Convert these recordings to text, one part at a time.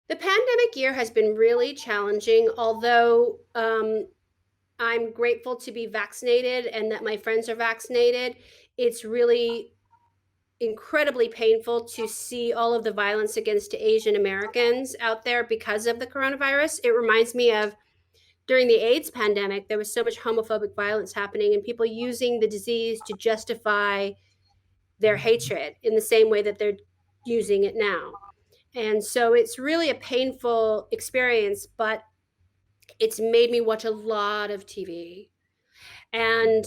The pandemic year has been really challenging, although I'm grateful to be vaccinated and that my friends are vaccinated. It's really incredibly painful to see all of the violence against Asian Americans out there because of the coronavirus. It reminds me of during the AIDS pandemic, there was so much homophobic violence happening and people using the disease to justify their hatred in the same way that they're using it now. And so it's really a painful experience, but it's made me watch a lot of TV. And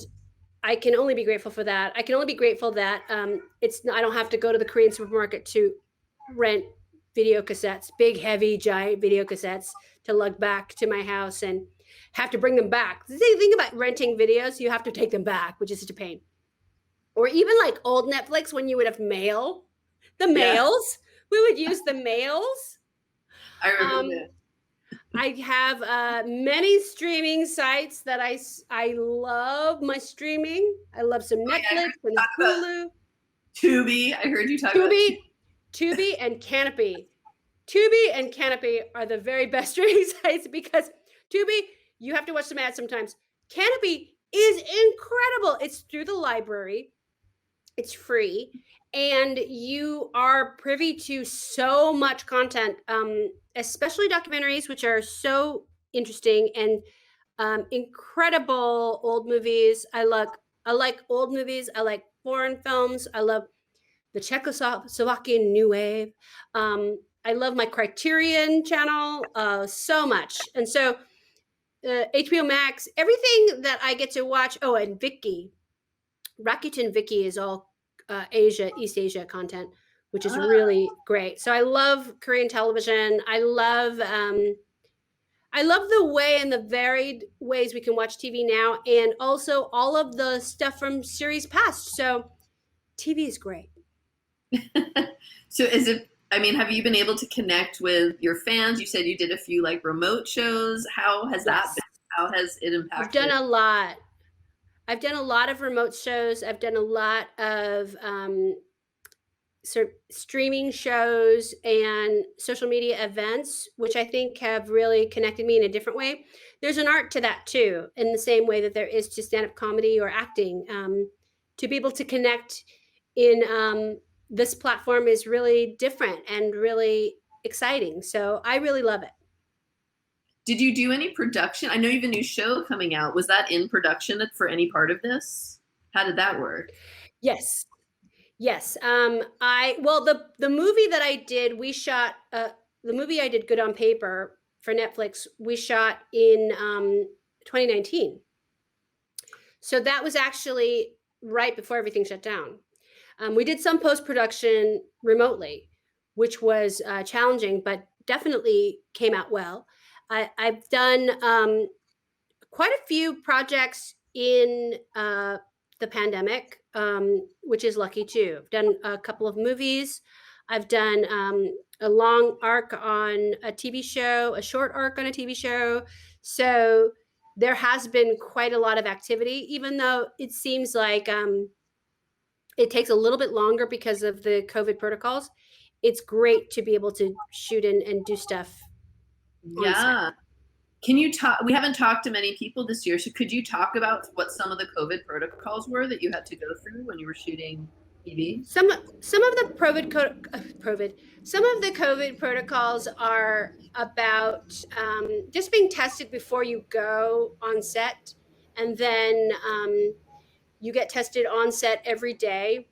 I can only be grateful for that. I can only be grateful that I don't have to go to the Korean supermarket to rent video cassettes, big, heavy, giant video cassettes to lug back to my house and have to bring them back. The thing about renting videos, you have to take them back, which is such a pain. Or even like old Netflix when you would have mail, the Yeah, mails. We would use the mails. I Um, remember. I have many streaming sites that I love my streaming. I love some Oh yeah, I heard Netflix you and talk about Hulu, Tubi. I heard you talk about Tubi. Tubi, Tubi, and Canopy. Tubi and Canopy are the very best streaming sites because Tubi, you have to watch some ads sometimes. Canopy is incredible. It's through the library. It's free, and you are privy to so much content, especially documentaries, which are so interesting and incredible old movies. I like old movies. I like foreign films. I love the Czechoslovakian New Wave. I love my Criterion channel so much, and so HBO Max, everything that I get to watch. Oh, and Viki, Rakuten Viki is all East Asia content, which is Ah, really great. So I love Korean television. I love the way and the varied ways we can watch TV now, and also all of the stuff from series past. So TV is great. so is it? I mean, have you been able to connect with your fans? You said you did a few like remote shows. How has that Yes, been? How has it I've done impacted? a lot. I've done a lot of remote shows. I've done a lot of sort of streaming shows and social media events, which I think have really connected me in a different way. There's an art to that too, in the same way that there is to stand up comedy or acting. To be able to connect in this platform is really different and really exciting. So I really love it. Did you do any production? I know you have a new show coming out. Was that in production for any part of this? How did that work? Yes. Yes. I well the movie that I did, we shot the movie I did Good on Paper for Netflix, we shot in 2019. So that was actually right before everything shut down. We did some post production remotely, which was challenging, but definitely came out well. I've done quite a few projects in the pandemic, which is lucky too. I've done a couple of movies. I've done a long arc on a TV show, a short arc on a TV show. So there has been quite a lot of activity, even though it seems like it takes a little bit longer because of the COVID protocols. It's great to be able to shoot and do stuff on set. Yeah. Can you talk? We haven't talked to many people this year, so could you talk about what some of the COVID protocols were that you had to go through when you were shooting TV? Some of the some of the COVID protocols are about just being tested before you go on set, and then you get tested on set every day,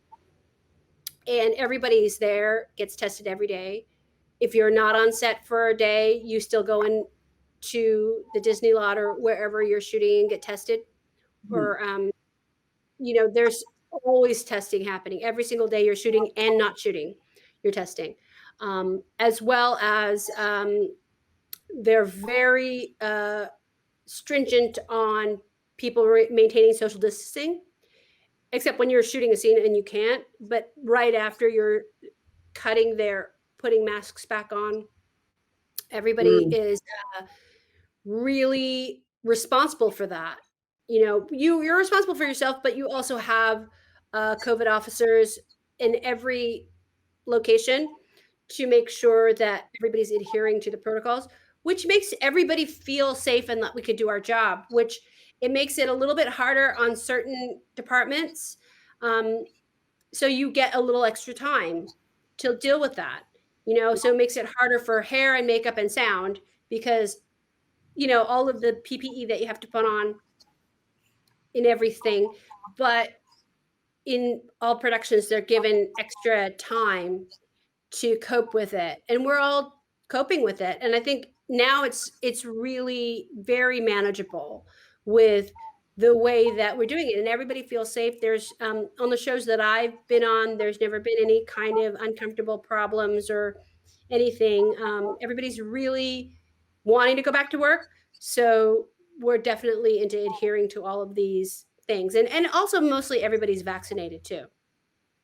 and everybody's there gets tested every day. If you're not on set for a day, you still go in to the Disney lot or wherever you're shooting and get tested. Mhm. Or there's always testing happening every single day. You're shooting and not shooting, you're testing, as well as they're very stringent on people maintaining social distancing, except when you're shooting a scene and you can't. But right after you're cutting, they're putting masks back on. Everybody Mm. is really responsible for that. You're responsible for yourself, but you also have COVID officers in every location to make sure that everybody's adhering to the protocols, which makes everybody feel safe and that we could do our job, which it makes it a little bit harder on certain departments. Um, so you get a little extra time to deal with that, so it makes it harder for hair and makeup and sound because, all of the PPE that you have to put on in everything. But in all productions, they're given extra time to cope with it, and we're all coping with it. And I think now it's really very manageable with the way that we're doing it, and everybody feels safe. There's on the shows that I've been on, there's never been any kind of uncomfortable problems or anything. Everybody's really wanting to go back to work, so we're definitely into adhering to all of these things, and also mostly everybody's vaccinated too.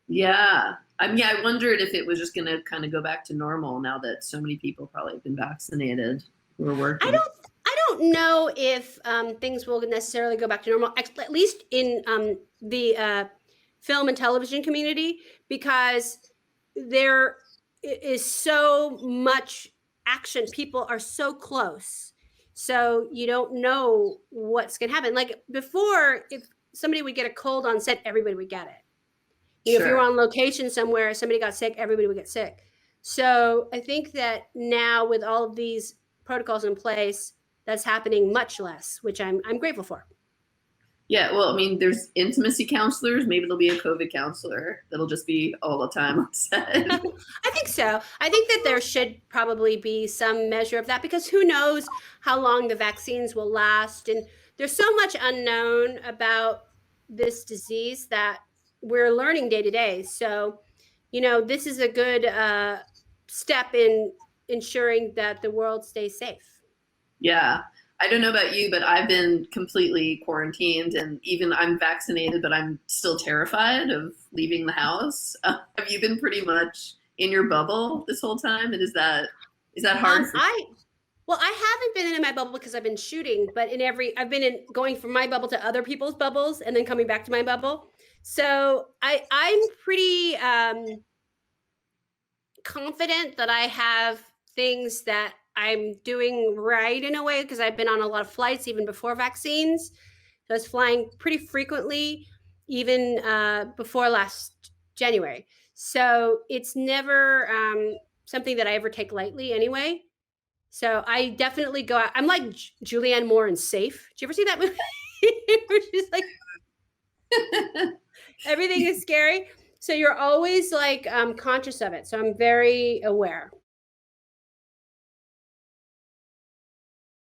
Yeah. I mean, I wondered if it was just going to kind of go back to normal now that so many people probably have been vaccinated who are I working. don't I don't know if things will necessarily go back to normal, at least in the film and television community, because there is so much action. People are so close, so you don't know what's going to happen. Like before, if somebody would get a cold on set, everybody would get it. If you were Sure. on location somewhere, somebody got sick, everybody would get sick. So I think that now with all of these protocols in place, that's happening much less, which I'm grateful for. Yeah, well, I mean, there's intimacy counselors. Maybe there'll be a COVID counselor that'll just be all the time on set. I think so. I think that there should probably be some measure of that because who knows how long the vaccines will last. And there's so much unknown about this disease that we're learning day to day. So, this is a good step in ensuring that the world stays safe. Yeah. I don't know about you, but I've been completely quarantined and even I'm vaccinated, but I'm still terrified of leaving the house. Have you been pretty much in your bubble this whole time? And is that hard for I Well, I haven't been in my bubble because I've been shooting, but I've been in going from my bubble to other people's bubbles and then coming back to my bubble. So I'm pretty confident that I have things that I'm doing right in a way because I've been on a lot of flights even before vaccines. So I was flying pretty frequently, even before last January. So it's never something that I ever take lightly anyway. So I definitely go out. I'm like Julianne Moore in Safe. Did you ever see that movie? Where she's like, everything is scary. So you're always like conscious of it. So I'm very aware.